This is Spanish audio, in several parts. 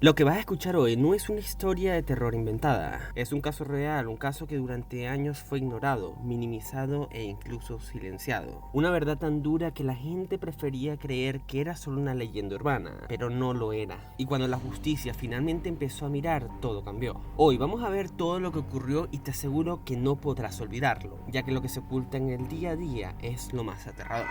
Lo que vas a escuchar hoy no es una historia de terror inventada, es un caso real, un caso que durante años fue ignorado, minimizado e incluso silenciado. Una verdad tan dura que la gente prefería creer que era solo una leyenda urbana, pero no lo era. Y cuando la justicia finalmente empezó a mirar, todo cambió. Hoy vamos a ver todo lo que ocurrió y te aseguro que no podrás olvidarlo, ya que lo que se oculta en el día a día es lo más aterrador.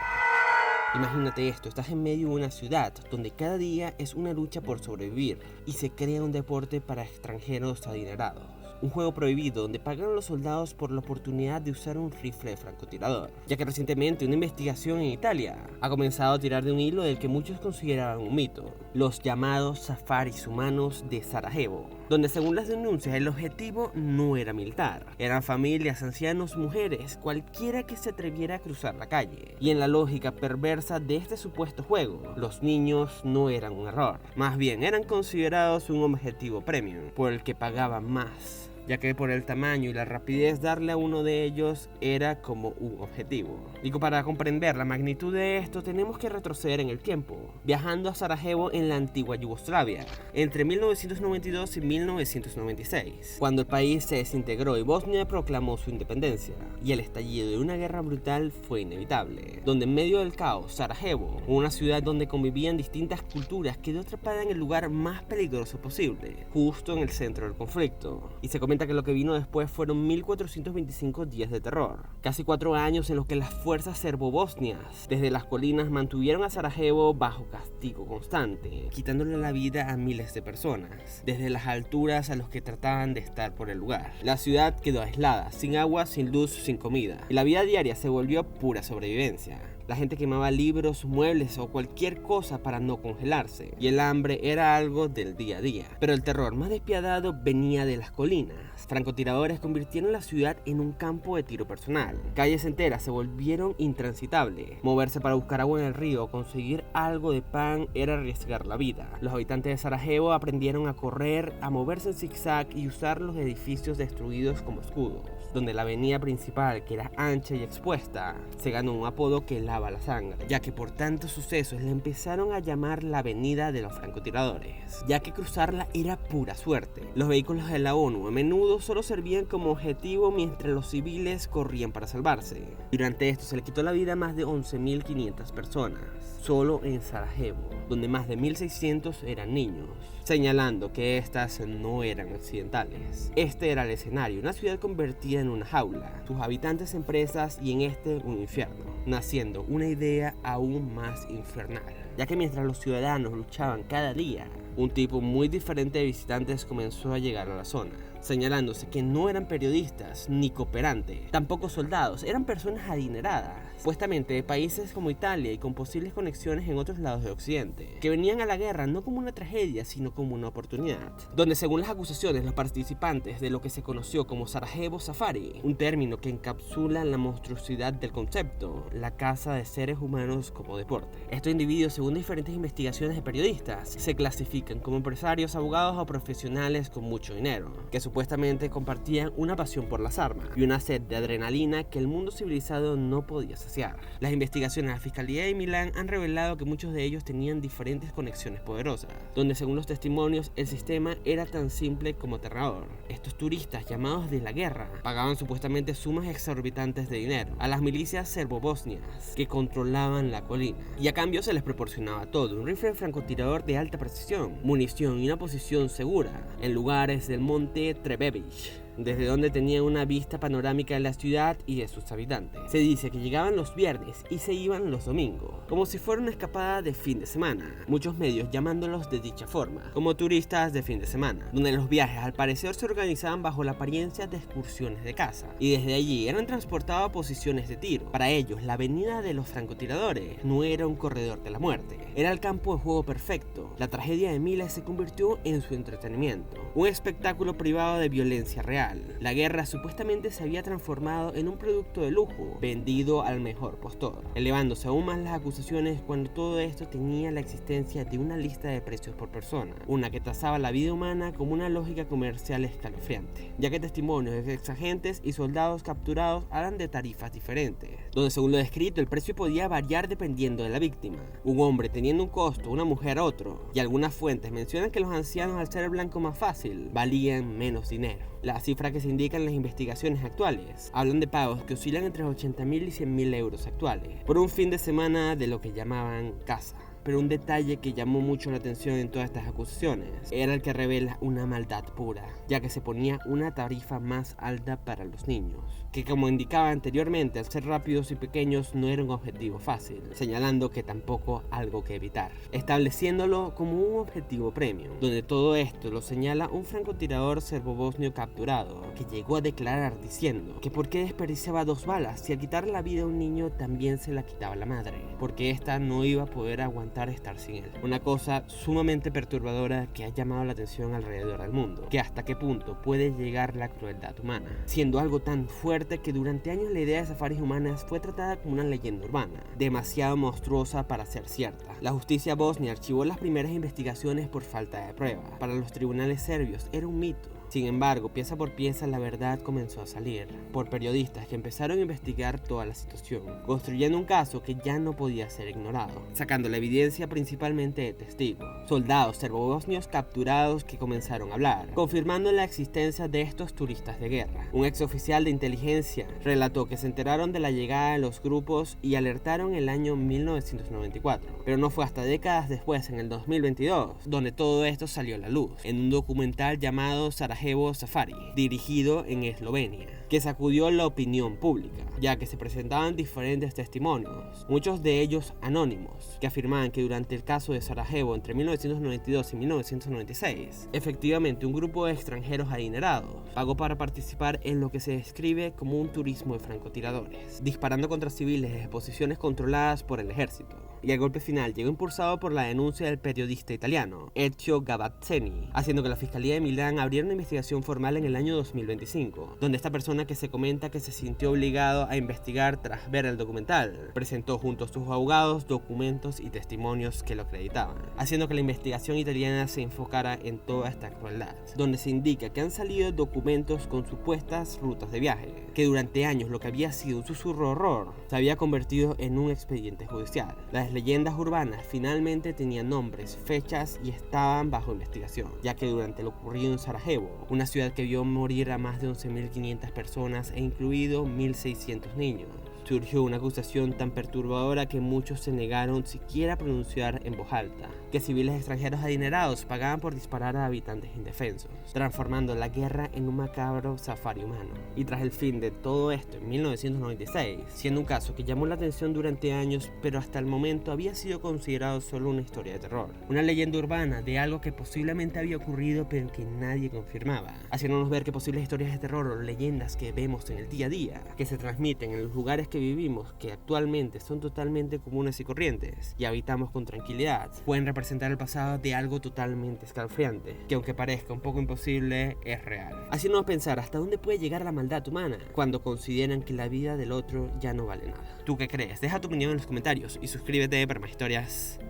Imagínate esto, estás en medio de una ciudad donde cada día es una lucha por sobrevivir y se crea un deporte para extranjeros adinerados. Un juego prohibido donde pagan a los soldados por la oportunidad de usar un rifle de francotirador, ya que recientemente una investigación en Italia ha comenzado a tirar de un hilo del que muchos consideraban un mito, los llamados safaris humanos de Sarajevo, donde según las denuncias el objetivo no era militar, eran familias, ancianos, mujeres, cualquiera que se atreviera a cruzar la calle. Y en la lógica perversa de este supuesto juego, los niños no eran un error, más bien eran considerados un objetivo premium, por el que pagaban más, ya que por el tamaño y la rapidez darle a uno de ellos era como un objetivo. Y para comprender la magnitud de esto tenemos que retroceder en el tiempo, viajando a Sarajevo en la antigua Yugoslavia, entre 1992 y 1996, cuando el país se desintegró y Bosnia proclamó su independencia, y el estallido de una guerra brutal fue inevitable, donde en medio del caos, Sarajevo, una ciudad donde convivían distintas culturas, quedó atrapada en el lugar más peligroso posible, justo en el centro del conflicto, y se comenta que lo que vino después fueron 1425 días de terror, casi 4 años en los que las fuerzas serbo-bosnias desde las colinas mantuvieron a Sarajevo bajo castigo constante, quitándole la vida a miles de personas, desde las alturas a los que trataban de estar por el lugar. La ciudad quedó aislada, sin agua, sin luz, sin comida, y la vida diaria se volvió pura sobrevivencia. La gente quemaba libros, muebles o cualquier cosa para no congelarse, y el hambre era algo del día a día. Pero el terror más despiadado venía de las colinas. Francotiradores convirtieron la ciudad en un campo de tiro personal. Calles enteras se volvieron intransitables. Moverse para buscar agua en el río o conseguir algo de pan era arriesgar la vida. Los habitantes de Sarajevo aprendieron a correr, a moverse en zigzag y usar los edificios destruidos como escudos, donde la avenida principal, que era ancha y expuesta, se ganó un apodo que lava la sangre, ya que por tantos sucesos le empezaron a llamar la avenida de los francotiradores, ya que cruzarla era pura suerte. Los vehículos de la ONU a menudo solo servían como objetivo mientras los civiles corrían para salvarse. Durante esto se le quitó la vida a más de 11.500 personas, solo en Sarajevo, donde más de 1.600 eran niños, señalando que estas no eran accidentales. Este era el escenario, una ciudad convertida en una jaula, sus habitantes en presas y en un infierno, naciendo una idea aún más infernal, ya que mientras los ciudadanos luchaban cada día, un tipo muy diferente de visitantes comenzó a llegar a la zona, señalándose que no eran periodistas ni cooperantes, tampoco soldados, eran personas adineradas, supuestamente de países como Italia y con posibles conexiones en otros lados de Occidente, que venían a la guerra no como una tragedia, sino como una oportunidad, donde según las acusaciones los participantes de lo que se conoció como Sarajevo Safari, un término que encapsula la monstruosidad del concepto, la caza de seres humanos como deporte. Estos individuos, según diferentes investigaciones de periodistas, se clasifican como empresarios, abogados o profesionales con mucho dinero, que supuestamente compartían una pasión por las armas y una sed de adrenalina que el mundo civilizado no podía saciar. Las investigaciones de la Fiscalía de Milán han revelado que muchos de ellos tenían diferentes conexiones poderosas, donde según los testimonios el sistema era tan simple como aterrador. Estos turistas llamados de la guerra pagaban supuestamente sumas exorbitantes de dinero a las milicias serbo-bosnias que controlaban la colina, y a cambio se les proporcionaba todo: un rifle francotirador de alta precisión, munición y una posición segura en lugares del monte Trebević, desde donde tenían una vista panorámica de la ciudad y de sus habitantes. Se dice que llegaban los viernes y se iban los domingos, como si fuera una escapada de fin de semana, muchos medios llamándolos de dicha forma, como turistas de fin de semana, donde los viajes al parecer se organizaban bajo la apariencia de excursiones de caza, y desde allí eran transportados a posiciones de tiro. Para ellos, la avenida de los francotiradores no era un corredor de la muerte, era el campo de juego perfecto. La tragedia de miles se convirtió en su entretenimiento, un espectáculo privado de violencia real, comercial. La guerra supuestamente se había transformado en un producto de lujo, vendido al mejor postor, elevándose aún más las acusaciones cuando todo esto tenía la existencia de una lista de precios por persona, una que tasaba la vida humana como una lógica comercial escalofriante, ya que testimonios de exagentes y soldados capturados hablan de tarifas diferentes, donde según lo descrito el precio podía variar dependiendo de la víctima, un hombre teniendo un costo, una mujer otro, y algunas fuentes mencionan que los ancianos, al ser el blanco más fácil, valían menos dinero. Las cifras que se indican en las investigaciones actuales hablan de pagos que oscilan entre 80.000 y 100.000 euros actuales por un fin de semana de lo que llamaban caza. Pero un detalle que llamó mucho la atención en todas estas acusaciones era el que revela una maldad pura, ya que se ponía una tarifa más alta para los niños, que como indicaba anteriormente, al ser rápidos y pequeños no era un objetivo fácil, señalando que tampoco algo que evitar, estableciéndolo como un objetivo premium, donde todo esto lo señala un francotirador serbobosnio capturado, que llegó a declarar diciendo que por qué desperdiciaba 2 balas si al quitarle la vida a un niño también se la quitaba la madre, porque ésta no iba a poder aguantar estar sin él. Una cosa sumamente perturbadora que ha llamado la atención alrededor del mundo, que hasta qué punto puede llegar la crueldad humana, siendo algo tan fuerte que durante años la idea de safaris humanas fue tratada como una leyenda urbana, demasiado monstruosa para ser cierta. La justicia bosnia archivó las primeras investigaciones por falta de pruebas. Para los tribunales serbios era un mito. Sin embargo, pieza por pieza la verdad comenzó a salir, por periodistas que empezaron a investigar toda la situación, construyendo un caso que ya no podía ser ignorado, sacando la evidencia principalmente de testigos, soldados serbobosnios capturados que comenzaron a hablar, confirmando la existencia de estos turistas de guerra. Un exoficial de inteligencia relató que se enteraron de la llegada de los grupos y alertaron el año 1994, pero no fue hasta décadas después, en el 2022, donde todo esto salió a la luz, en un documental llamado Sarajevo Safari, dirigido en Eslovenia, que sacudió la opinión pública, ya que se presentaban diferentes testimonios, muchos de ellos anónimos, que afirmaban que durante el caso de Sarajevo entre 1992 y 1996, efectivamente un grupo de extranjeros adinerados pagó para participar en lo que se describe como un turismo de francotiradores, disparando contra civiles desde posiciones controladas por el ejército. Y el golpe final llegó impulsado por la denuncia del periodista italiano Ezio Gavazzeni, haciendo que la Fiscalía de Milán abriera una investigación formal en el año 2025, donde esta persona, que se comenta que se sintió obligado a investigar tras ver el documental, presentó junto a sus abogados documentos y testimonios que lo acreditaban, haciendo que la investigación italiana se enfocara en toda esta crueldad, donde se indica que han salido documentos con supuestas rutas de viaje, que durante años lo que había sido un susurro horror se había convertido en un expediente judicial. Las leyendas urbanas finalmente tenían nombres, fechas y estaban bajo investigación, ya que durante lo ocurrido en Sarajevo, una ciudad que vio morir a más de 11.500 personas e incluido 1.600 niños, surgió una acusación tan perturbadora que muchos se negaron siquiera a pronunciar en voz alta, que civiles extranjeros adinerados pagaban por disparar a habitantes indefensos, transformando la guerra en un macabro safari humano. Y tras el fin de todo esto en 1996, siendo un caso que llamó la atención durante años, pero hasta el momento había sido considerado solo una historia de terror, una leyenda urbana de algo que posiblemente había ocurrido pero que nadie confirmaba, haciéndonos ver que posibles historias de terror o leyendas que vemos en el día a día, que se transmiten en los lugares que vivimos, que actualmente son totalmente comunes y corrientes y habitamos con tranquilidad, pueden representar el pasado de algo totalmente escalofriante, que aunque parezca un poco imposible, es real. Haciéndonos pensar hasta dónde puede llegar la maldad humana cuando consideran que la vida del otro ya no vale nada. ¿Tú qué crees? Deja tu opinión en los comentarios y suscríbete para más historias.